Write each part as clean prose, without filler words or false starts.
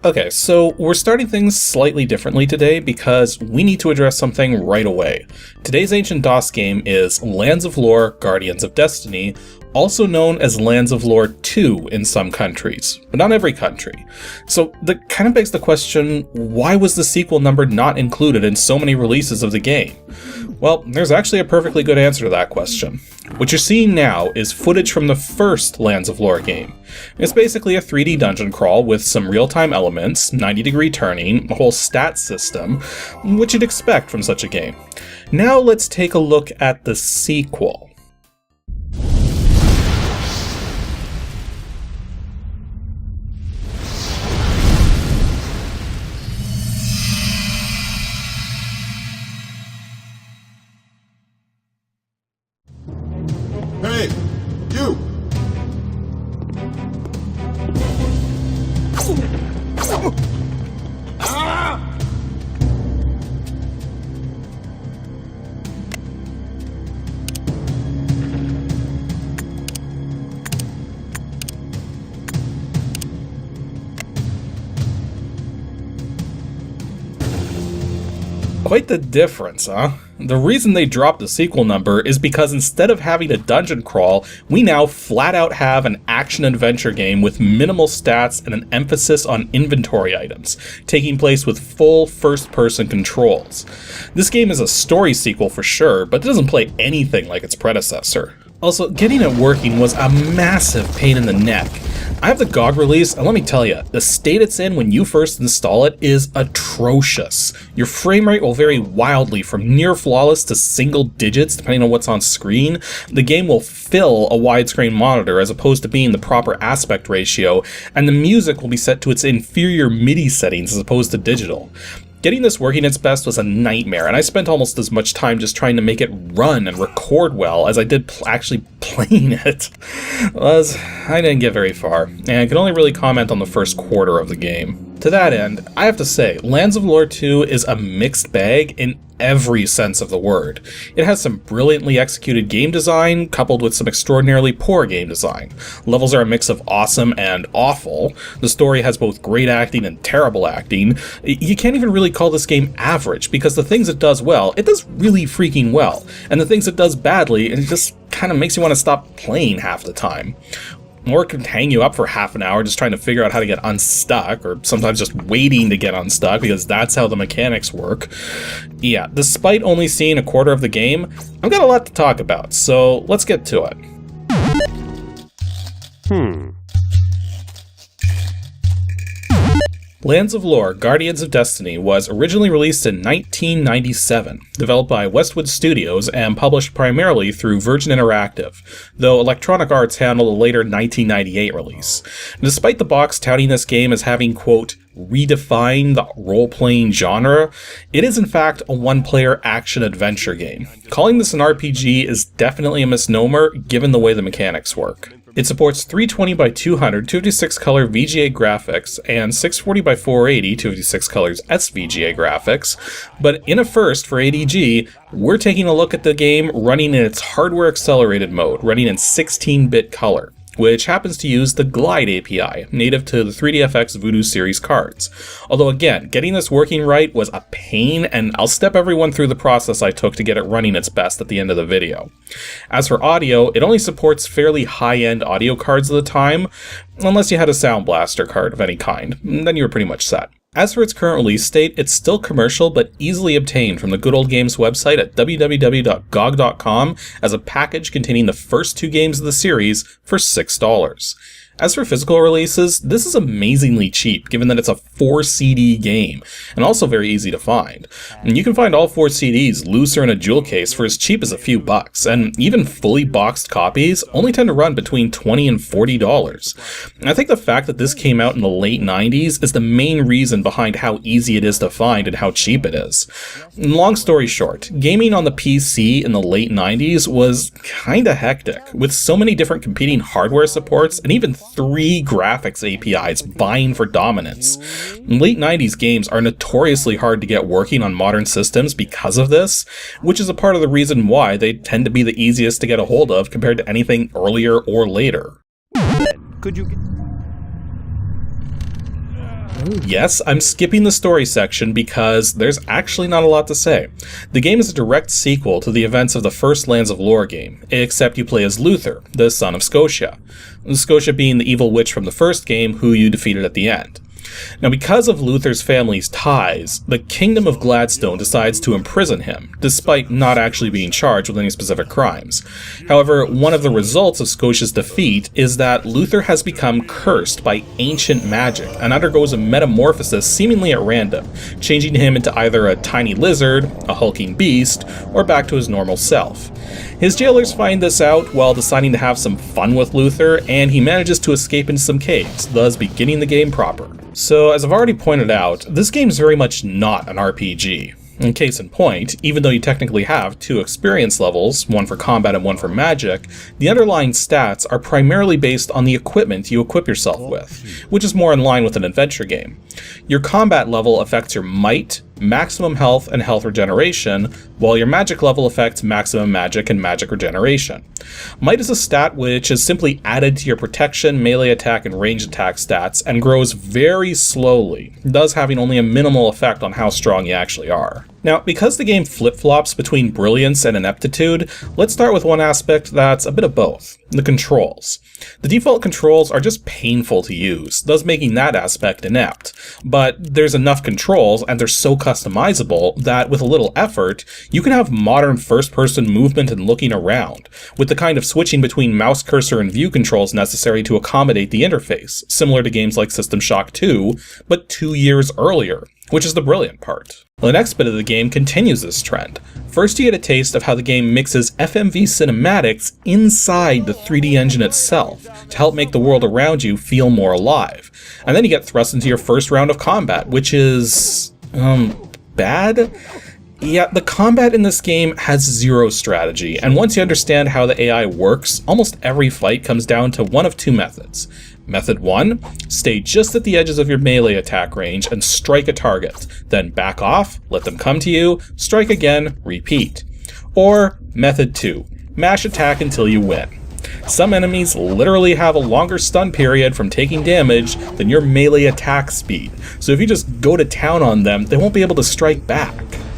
Okay, so we're starting things slightly differently today because we need to address something right away. Today's Ancient DOS game is Lands of Lore: Guardians of Destiny, also known as Lands of Lore 2 in some countries, but not every country. So that kind of begs the question, why was the sequel number not included in so many releases of the game? Well, there's actually a perfectly good answer to that question. What you're seeing now is footage from the first Lands of Lore game. It's basically a 3D dungeon crawl with some real-time elements, 90-degree turning, a whole stat system, which you'd expect from such a game. Now let's take a look at the sequel. Hey, you! Ah! Quite the difference, huh? The reason they dropped the sequel number is because instead of having a dungeon crawl, we now flat out have an action-adventure game with minimal stats and an emphasis on inventory items, taking place with full first-person controls. This game is a story sequel for sure, but it doesn't play anything like its predecessor. Also, getting it working was a massive pain in the neck. I have the GOG release, and let me tell you, the state it's in when you first install it is atrocious. Your frame rate will vary wildly from near flawless to single digits depending on what's on screen. The game will fill a widescreen monitor as opposed to being the proper aspect ratio, and the music will be set to its inferior MIDI settings as opposed to digital. Getting this working its best was a nightmare, and I spent almost as much time just trying to make it run and record well as I did actually playing it. I didn't get very far, and I can only really comment on the first quarter of the game. To that end, I have to say, Lands of Lore 2 is a mixed bag in every sense of the word. It has some brilliantly executed game design, coupled with some extraordinarily poor game design. Levels are a mix of awesome and awful. The story has both great acting and terrible acting. You can't even really call this game average, because the things it does well, it does really freaking well. And the things it does badly, it just kind of makes you want to stop playing half the time. Or it can hang you up for half an hour just trying to figure out how to get unstuck, or sometimes just waiting to get unstuck because that's how the mechanics work. Yeah, despite only seeing a quarter of the game, I've got a lot to talk about, so let's get to it. Lands of Lore: Guardians of Destiny was originally released in 1997, developed by Westwood Studios and published primarily through Virgin Interactive, though Electronic Arts handled a later 1998 release. Despite the box touting this game as having, quote, redefined the role-playing genre, it is in fact a one-player action-adventure game. Calling this an RPG is definitely a misnomer given the way the mechanics work. It supports 320 by 200 256 color VGA graphics and 640 by 480 256 colors SVGA graphics, but in a first for ADG, we're taking a look at the game running in its hardware accelerated mode, running in 16-bit color, which happens to use the Glide API, native to the 3DFX Voodoo series cards. Although again, getting this working right was a pain, and I'll step everyone through the process I took to get it running its best at the end of the video. As for audio, it only supports fairly high-end audio cards at the time, unless you had a Sound Blaster card of any kind, then you were pretty much set. As for its current release state, it's still commercial but easily obtained from the Good Old Games website at www.gog.com as a package containing the first 2 games of the series for $6. As for physical releases, this is amazingly cheap, given that it's a 4-CD game, and also very easy to find. And you can find all 4 CDs loose or in a jewel case for as cheap as a few bucks, and even fully boxed copies only tend to run between $20 and $40. And I think the fact that this came out in the late 90s is the main reason behind how easy it is to find and how cheap it is. And long story short, gaming on the PC in the late 90s was kinda hectic, with so many different competing hardware supports and even 3 graphics APIs vying for dominance. Late 90s games are notoriously hard to get working on modern systems because of this, which is a part of the reason why they tend to be the easiest to get a hold of compared to anything earlier or later. Could you... Yes, I'm skipping the story section because there's actually not a lot to say. The game is a direct sequel to the events of the first Lands of Lore game, except you play as Luther, the son of Scotia. Scotia being the evil witch from the first game who you defeated at the end. Now, because of Luther's family's ties, the Kingdom of Gladstone decides to imprison him, despite not actually being charged with any specific crimes. However, one of the results of Scotia's defeat is that Luther has become cursed by ancient magic and undergoes a metamorphosis seemingly at random, changing him into either a tiny lizard, a hulking beast, or back to his normal self. His jailers find this out while deciding to have some fun with Luther, and he manages to escape into some caves, thus beginning the game proper. So, as I've already pointed out, this game is very much not an RPG. In case in point, even though you technically have 2 experience levels, one for combat and one for magic, the underlying stats are primarily based on the equipment you equip yourself with, which is more in line with an adventure game. Your combat level affects your might, maximum health, and health regeneration, while your magic level affects maximum magic and magic regeneration. Might is a stat which is simply added to your protection, melee attack, and range attack stats, and grows very slowly, thus having only a minimal effect on how strong you actually are. Now, because the game flip-flops between brilliance and ineptitude, let's start with one aspect that's a bit of both: the controls. The default controls are just painful to use, thus making that aspect inept. But there's enough controls, and they're so customizable, that with a little effort, you can have modern first-person movement and looking around, with the kind of switching between mouse cursor and view controls necessary to accommodate the interface, similar to games like System Shock 2, but 2 years earlier, which is the brilliant part. Well, the next bit of the game continues this trend. First, you get a taste of how the game mixes FMV cinematics inside the 3D engine itself to help make the world around you feel more alive. And then you get thrust into your first round of combat, which is bad? Yeah, the combat in this game has zero strategy, and once you understand how the AI works, almost every fight comes down to one of 2 methods. Method 1, stay just at the edges of your melee attack range and strike a target, then back off, let them come to you, strike again, repeat. Or Method 2, mash attack until you win. Some enemies literally have a longer stun period from taking damage than your melee attack speed, so if you just go to town on them, they won't be able to strike back.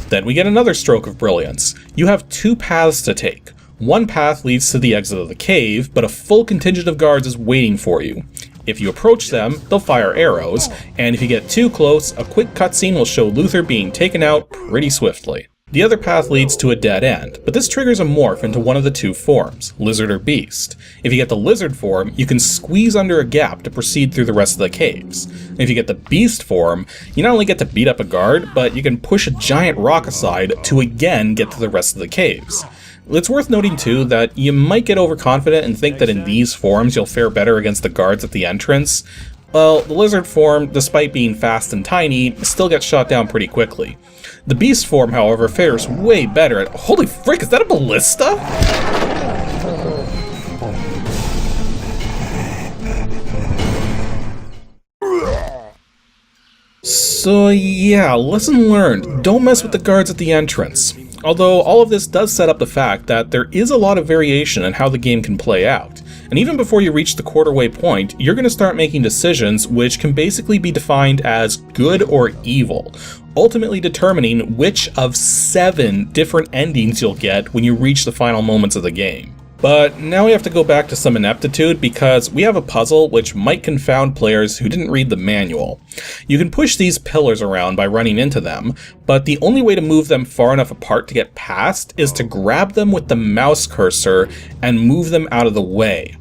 Then we get another stroke of brilliance. You have 2 paths to take. One path leads to the exit of the cave, but a full contingent of guards is waiting for you. If you approach them, they'll fire arrows, and if you get too close, a quick cutscene will show Luther being taken out pretty swiftly. The other path leads to a dead end, but this triggers a morph into one of the 2 forms, lizard or beast. If you get the lizard form, you can squeeze under a gap to proceed through the rest of the caves. If you get the beast form, you not only get to beat up a guard, but you can push a giant rock aside to again get to the rest of the caves. It's worth noting too that you might get overconfident and think that in these forms you'll fare better against the guards at the entrance. Well, the lizard form, despite being fast and tiny, still gets shot down pretty quickly. The beast form, however, fares way better at— holy frick, is that a ballista? So yeah, lesson learned, don't mess with the guards at the entrance. Although all of this does set up the fact that there is a lot of variation in how the game can play out. And even before you reach the quarterway point, you're going to start making decisions which can basically be defined as good or evil, ultimately determining which of 7 different endings you'll get when you reach the final moments of the game. But now we have to go back to some ineptitude because we have a puzzle which might confound players who didn't read the manual. You can push these pillars around by running into them, but the only way to move them far enough apart to get past is to grab them with the mouse cursor and move them out of the way.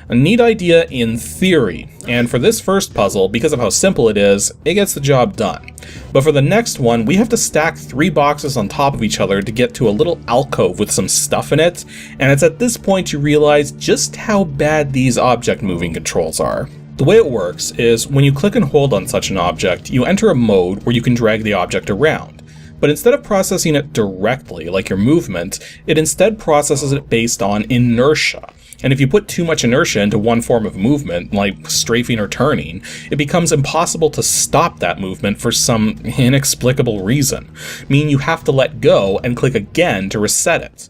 A neat idea in theory, and for this first puzzle, because of how simple it is, it gets the job done. But for the next one, we have to stack 3 boxes on top of each other to get to a little alcove with some stuff in it, and it's at this point you realize just how bad these object moving controls are. The way it works is when you click and hold on such an object, you enter a mode where you can drag the object around. But instead of processing it directly, like your movement, it instead processes it based on inertia. And if you put too much inertia into one form of movement, like strafing or turning, it becomes impossible to stop that movement for some inexplicable reason, meaning you have to let go and click again to reset it.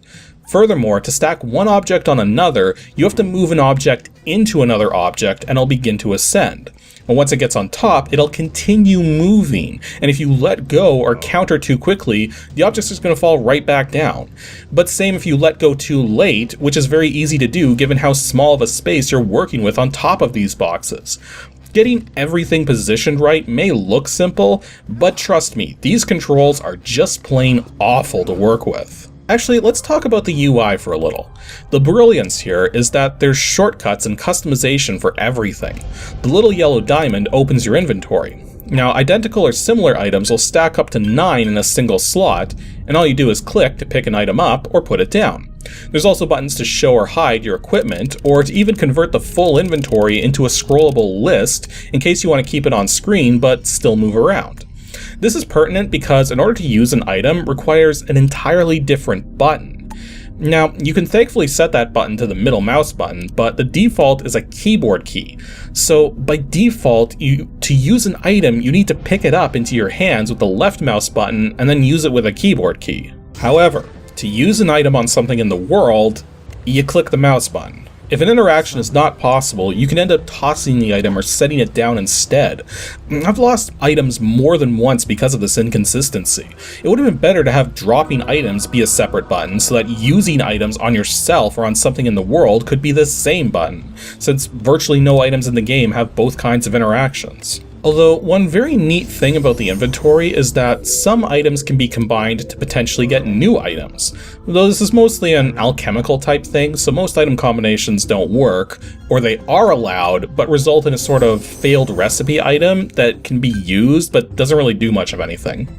Furthermore, to stack one object on another, you have to move an object into another object and it'll begin to ascend. And once it gets on top, it'll continue moving, and if you let go or counter too quickly, the object's just going to fall right back down. But same if you let go too late, which is very easy to do given how small of a space you're working with on top of these boxes. Getting everything positioned right may look simple, but trust me, these controls are just plain awful to work with. Actually, let's talk about the UI for a little. The brilliance here is that there's shortcuts and customization for everything. The little yellow diamond opens your inventory. Now, identical or similar items will stack up to 9 in a single slot, and all you do is click to pick an item up or put it down. There's also buttons to show or hide your equipment, or to even convert the full inventory into a scrollable list in case you want to keep it on screen but still move around. This is pertinent because in order to use an item requires an entirely different button. Now, you can thankfully set that button to the middle mouse button, but the default is a keyboard key. So by default, to use an item, you need to pick it up into your hands with the left mouse button and then use it with a keyboard key. However, to use an item on something in the world, you click the mouse button. If an interaction is not possible, you can end up tossing the item or setting it down instead. I've lost items more than once because of this inconsistency. It would have been better to have dropping items be a separate button so that using items on yourself or on something in the world could be the same button, since virtually no items in the game have both kinds of interactions. Although, one very neat thing about the inventory is that some items can be combined to potentially get new items. Though this is mostly an alchemical type thing, so most item combinations don't work, or they are allowed, but result in a sort of failed recipe item that can be used, but doesn't really do much of anything.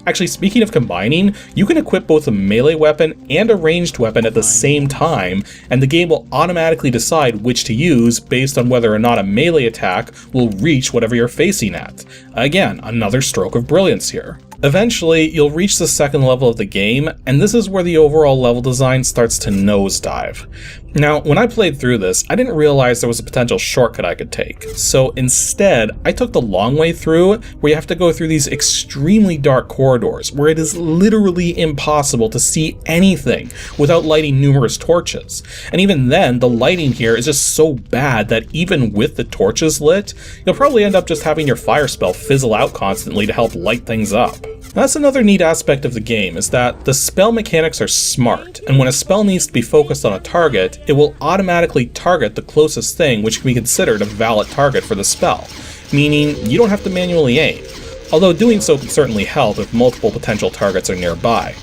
Actually, speaking of combining, you can equip both a melee weapon and a ranged weapon at the same time, and the game will automatically decide which to use based on whether or not a melee attack will reach whatever you're facing at. Again, another stroke of brilliance here. Eventually, you'll reach the second level of the game, and this is where the overall level design starts to nosedive. Now, when I played through this, I didn't realize there was a potential shortcut I could take, so instead, I took the long way through, where you have to go through these extremely dark corridors, where it is literally impossible to see anything without lighting numerous torches. And even then, the lighting here is just so bad that even with the torches lit, you'll probably end up just having your fire spell fizzle out constantly to help light things up. That's another neat aspect of the game, is that the spell mechanics are smart, and when a spell needs to be focused on a target, it will automatically target the closest thing which can be considered a valid target for the spell, meaning you don't have to manually aim, although doing so can certainly help if multiple potential targets are nearby.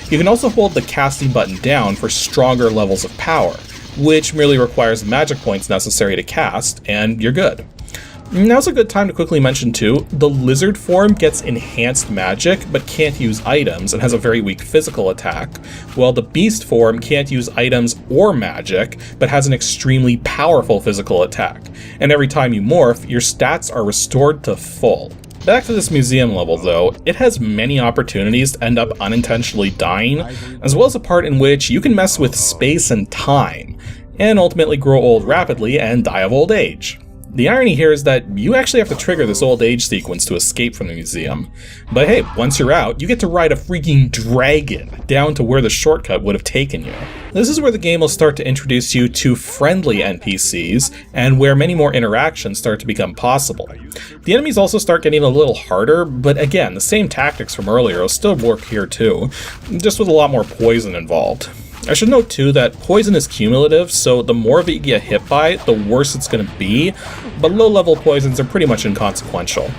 You can also hold the casting button down for stronger levels of power, which merely requires the magic points necessary to cast, and you're good. Now's a good time to quickly mention too, the lizard form gets enhanced magic but can't use items and has a very weak physical attack, while the beast form can't use items or magic but has an extremely powerful physical attack, and every time you morph, your stats are restored to full. Back to this museum level though, it has many opportunities to end up unintentionally dying, as well as a part in which you can mess with space and time, and ultimately grow old rapidly and die of old age. The irony here is that you actually have to trigger this old age sequence to escape from the museum. But hey, once you're out, you get to ride a freaking dragon down to where the shortcut would have taken you. This is where the game will start to introduce you to friendly NPCs, and where many more interactions start to become possible. The enemies also start getting a little harder, but again, the same tactics from earlier will still work here too, just with a lot more poison involved. I should note too that poison is cumulative, so the more of it you get hit by, the worse it's going to be, but low-level poisons are pretty much inconsequential.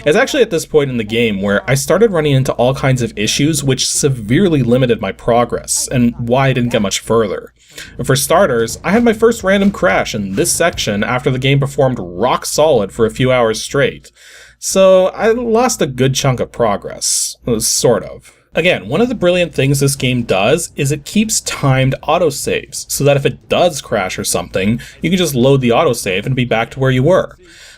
It's actually at this point in the game where I started running into all kinds of issues which severely limited my progress, and why I didn't get much further. For starters, I had my first random crash in this section after the game performed rock solid for a few hours straight, so I lost a good chunk of progress, sort of. Again, one of the brilliant things this game does is it keeps timed autosaves, so that if it does crash or something, you can just load the autosave and be back to where you were.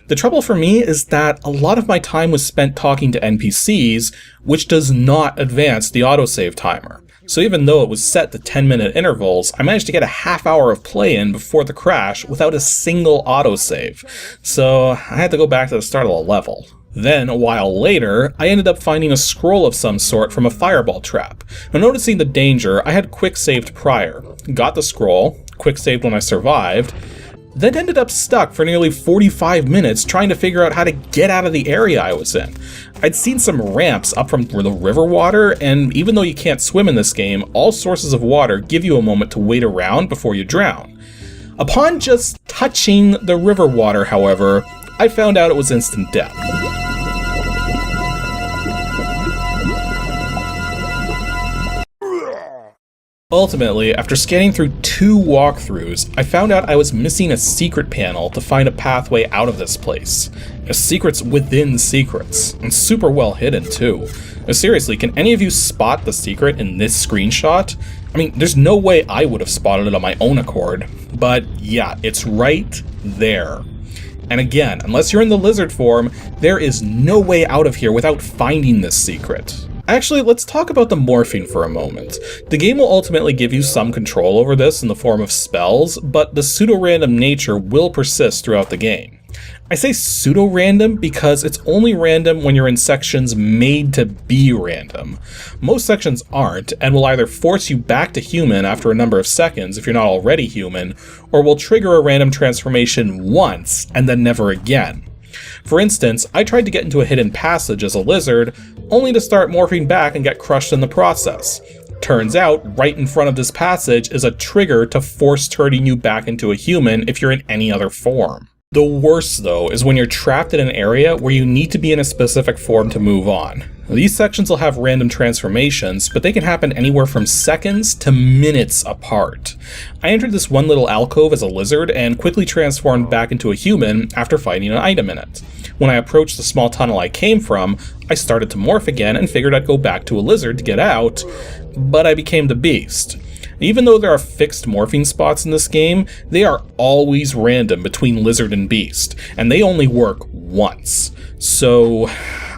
The trouble for me is that a lot of my time was spent talking to NPCs, which does not advance the autosave timer. So even though it was set to 10-minute intervals, I managed to get a half hour of play in before the crash without a single autosave, so I had to go back to the start of the level. Then, a while later, I ended up finding a scroll of some sort from a fireball trap. Now, noticing the danger, I had quick-saved prior, got the scroll, quick-saved when I survived, then ended up stuck for nearly 45 minutes trying to figure out how to get out of the area I was in. I'd seen some ramps up from the river water, and even though you can't swim in this game, all sources of water give you a moment to wait around before you drown. Upon just touching the river water, however, I found out it was instant death. Ultimately, after scanning through 2 walkthroughs, I found out I was missing a secret panel to find a pathway out of this place. A secret's within secrets, and super well hidden too. Now, seriously, can any of you spot the secret in this screenshot? I mean, there's no way I would have spotted it on my own accord, but yeah, it's right there. And again, unless you're in the lizard form, there is no way out of here without finding this secret. Actually, let's talk about the morphing for a moment. The game will ultimately give you some control over this in the form of spells, but the pseudo-random nature will persist throughout the game. I say pseudo-random because it's only random when you're in sections made to be random. Most sections aren't, and will either force you back to human after a number of seconds if you're not already human, or will trigger a random transformation once and then never again. For instance, I tried to get into a hidden passage as a lizard, only to start morphing back and get crushed in the process. Turns out, right in front of this passage is a trigger to force turning you back into a human if you're in any other form. The worst, though, is when you're trapped in an area where you need to be in a specific form to move on. These sections will have random transformations, but they can happen anywhere from seconds to minutes apart. I entered this one little alcove as a lizard and quickly transformed back into a human after finding an item in it. When I approached the small tunnel I came from, I started to morph again and figured I'd go back to a lizard to get out, but I became the beast. Even though there are fixed morphing spots in this game, they are always random between lizard and beast, and they only work once. So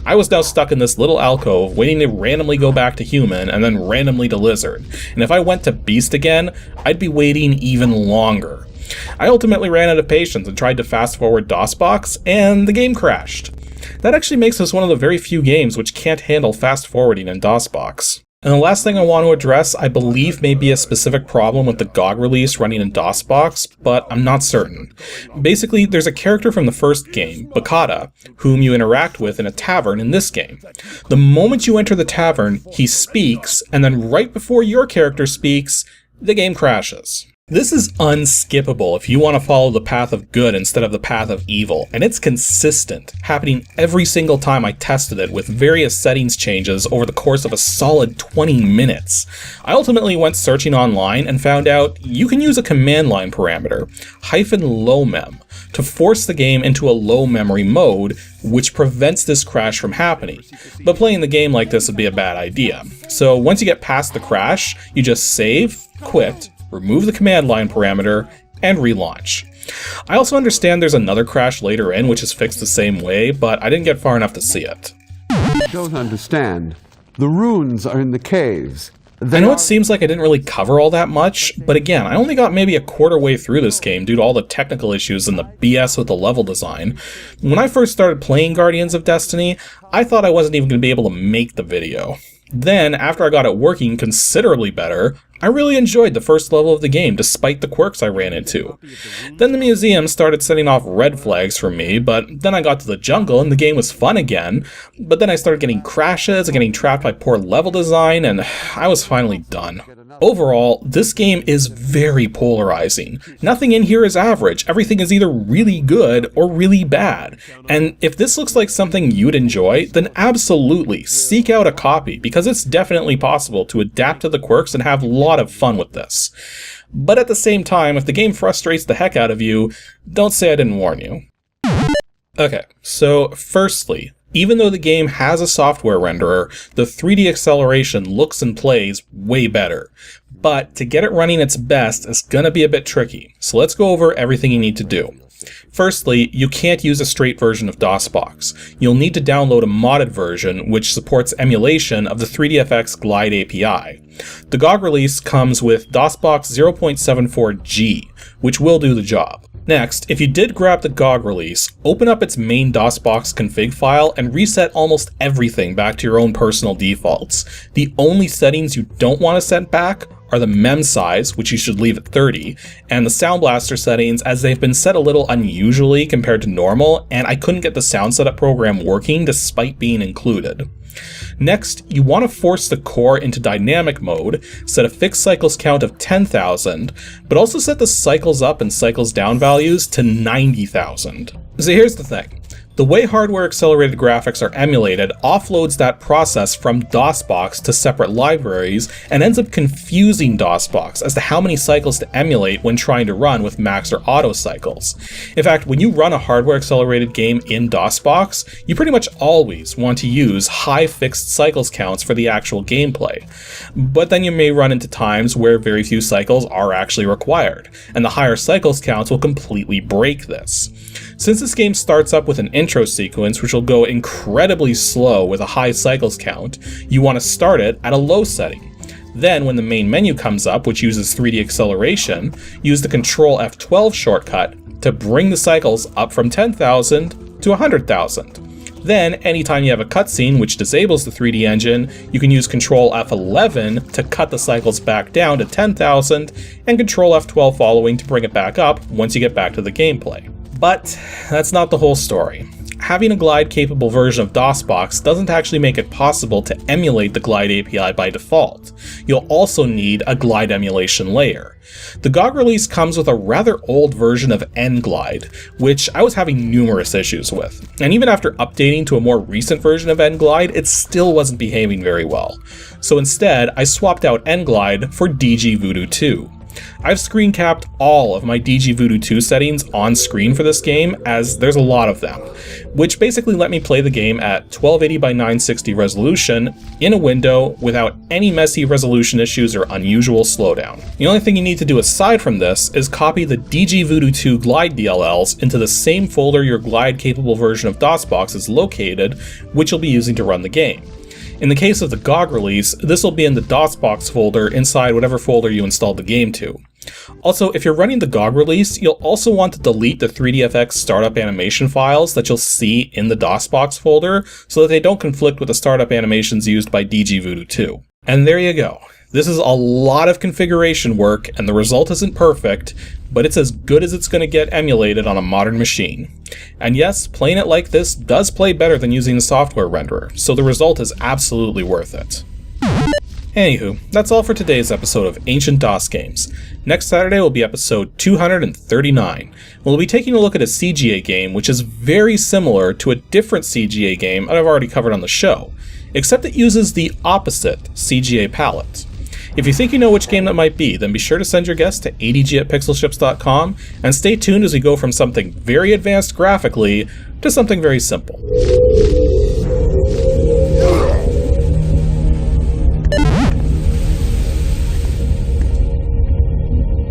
I was now stuck in this little alcove waiting to randomly go back to human and then randomly to lizard, and if I went to beast again, I'd be waiting even longer. I ultimately ran out of patience and tried to fast forward DOSBox, and the game crashed. That actually makes this one of the very few games which can't handle fast forwarding in DOSBox. And the last thing I want to address, I believe, may be a specific problem with the GOG release running in DOSBox, but I'm not certain. Basically, there's a character from the first game, Bakata, whom you interact with in a tavern in this game. The moment you enter the tavern, he speaks, and then right before your character speaks, the game crashes. This is unskippable if you want to follow the path of good instead of the path of evil, and it's consistent, happening every single time I tested it with various settings changes over the course of a solid 20 minutes. I ultimately went searching online and found out you can use a command line parameter, -lowmem, to force the game into a low memory mode, which prevents this crash from happening. But playing the game like this would be a bad idea. So once you get past the crash, you just save, quit, remove the command line parameter, and relaunch. I also understand there's another crash later in which is fixed the same way, but I didn't get far enough to see it. Don't understand. The runes are in the caves. I know it seems like I didn't really cover all that much, but again, I only got maybe a quarter way through this game due to all the technical issues and the BS with the level design. When I first started playing Guardians of Destiny, I thought I wasn't even going to be able to make the video. Then, after I got it working considerably better, I really enjoyed the first level of the game despite the quirks I ran into. Then the museum started setting off red flags for me, but then I got to the jungle and the game was fun again, but then I started getting crashes and getting trapped by poor level design, and I was finally done. Overall, this game is very polarizing. Nothing in here is average, everything is either really good or really bad. And if this looks like something you'd enjoy, then absolutely seek out a copy, because it's definitely possible to adapt to the quirks and have a lot of fun with this. But at the same time, if the game frustrates the heck out of you, don't say I didn't warn you. Okay, so firstly, even though the game has a software renderer, the 3D acceleration looks and plays way better. But to get it running its best is gonna be a bit tricky, so let's go over everything you need to do. Firstly, you can't use a straight version of DOSBox. You'll need to download a modded version which supports emulation of the 3dfx Glide API. The GOG release comes with DOSBox 0.74G, which will do the job. Next, if you did grab the GOG release, open up its main DOSBox config file and reset almost everything back to your own personal defaults. The only settings you don't want to set back are the mem size, which you should leave at 30, and the Sound Blaster settings, as they've been set a little unusually compared to normal, and I couldn't get the sound setup program working despite being included. Next, you want to force the core into dynamic mode, set a fixed cycles count of 10,000, but also set the cycles up and cycles down values to 90,000. So here's the thing. The way hardware accelerated graphics are emulated offloads that process from DOSBox to separate libraries and ends up confusing DOSBox as to how many cycles to emulate when trying to run with max or auto cycles. In fact, when you run a hardware accelerated game in DOSBox, you pretty much always want to use high fixed cycles counts for the actual gameplay. But then you may run into times where very few cycles are actually required, and the higher cycles counts will completely break this. Since this game starts up with an intro sequence which will go incredibly slow with a high cycles count, you want to start it at a low setting. Then when the main menu comes up, which uses 3D acceleration, use the Ctrl F12 shortcut to bring the cycles up from 10,000 to 100,000. Then, anytime you have a cutscene which disables the 3D engine, you can use Ctrl F11 to cut the cycles back down to 10,000, and Ctrl F12 following to bring it back up once you get back to the gameplay. But that's not the whole story. Having a glide-capable version of DOSBox doesn't actually make it possible to emulate the Glide API by default. You'll also need a glide emulation layer. The GOG release comes with a rather old version of nglide, which I was having numerous issues with. And even after updating to a more recent version of nglide, it still wasn't behaving very well. So instead, I swapped out nglide for DG Voodoo 2. I've screen capped all of my DG Voodoo 2 settings on screen for this game, as there's a lot of them, which basically let me play the game at 1280 by 960 resolution in a window without any messy resolution issues or unusual slowdown. The only thing you need to do aside from this is copy the DG Voodoo 2 glide DLLs into the same folder your glide capable version of DOSBox is located, which you'll be using to run the game. In the case of the GOG release, this will be in the DOSBox folder inside whatever folder you installed the game to. Also, if you're running the GOG release, you'll also want to delete the 3dfx startup animation files that you'll see in the DOSBox folder so that they don't conflict with the startup animations used by DG Voodoo 2. And there you go. This is a lot of configuration work, and the result isn't perfect, but it's as good as it's going to get emulated on a modern machine. And yes, playing it like this does play better than using a software renderer, so the result is absolutely worth it. Anywho, that's all for today's episode of Ancient DOS Games. Next Saturday will be episode 239. We'll be taking a look at a CGA game which is very similar to a different CGA game that I've already covered on the show, except it uses the opposite CGA palette. If you think you know which game that might be, then be sure to send your guess to adg@pixelships.com, and stay tuned as we go from something very advanced graphically to something very simple.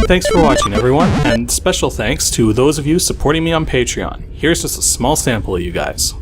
Thanks for watching, everyone, and special thanks to those of you supporting me on Patreon. Here's just a small sample of you guys.